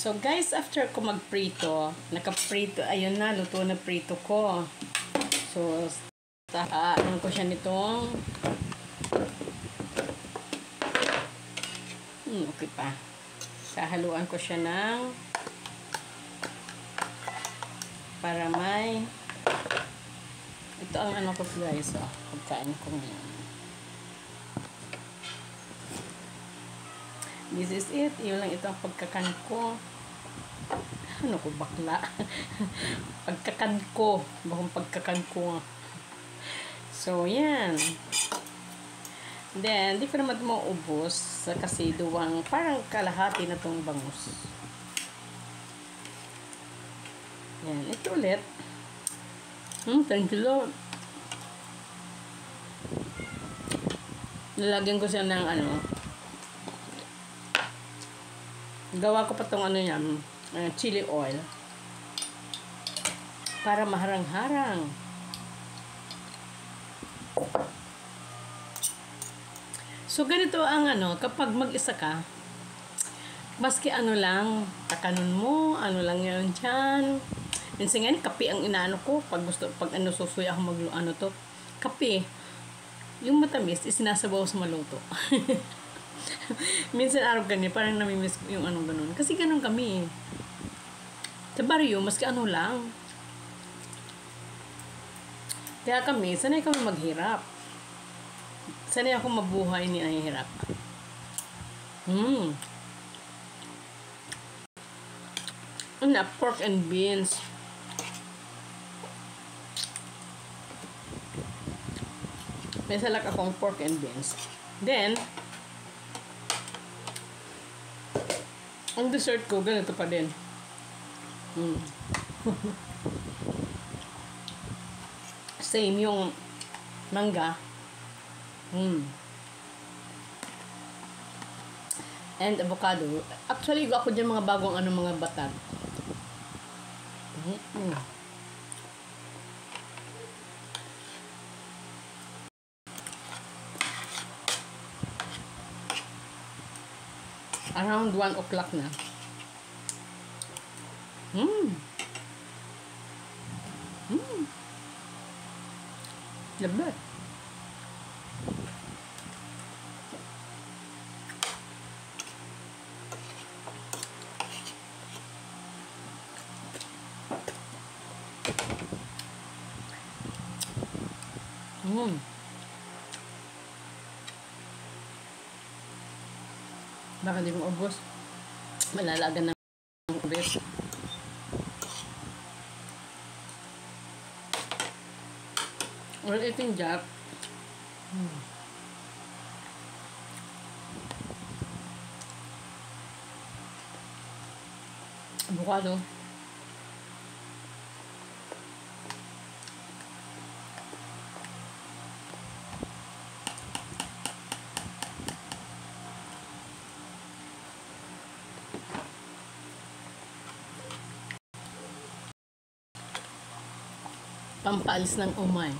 So guys, after ko magprito, nakaprito, ayun na, luto na prito ko. So, ano ko siya nitong okay pa. Sahaluan ko siya ng para may ito ang ano ko guys, pagkain ko ngayon. This is it. Yun lang ito ang pagkakan ko. Ano ko bakla? Pagkakan ko. Bakong pagkakan ko. So, yan. Then, di ko naman maubos kasi duwang parang kalahati na tong bangus. Yan. Ito ulit. Thank you Lord. Lalagyan ko siya ng ano. Gawa ko pa tong ano yan, chili oil. Para maharang-harang. So, ganito ang ano, kapag mag-isa ka, maski ano lang, takanon mo, ano lang yun dyan. Minsan nga, kape ang inaano ko. Pag gusto, pag ano, susuya ako ano to, kape. Yung matamis, isinasabaw sa maluto. Minsan araw ganyan, parang namimiss yung ano ganun. Kasi ganun kami. Sa baryo, maski ano lang. Kaya kami, sanay kami maghirap. Sanay ako mabuhay ni ang hirap. Na pork and beans. May salak akong pork and beans. Then, ang dessert ko, ganito pa din. Same yung mangga. And avocado. Actually, ako dyan mga bagong ano, mga batag. Around 1 o'clock na. Labat. Baka di mo ubos. Malalagan ng ubos. We're eating Jack. Avocado. Pampaalis ng umay.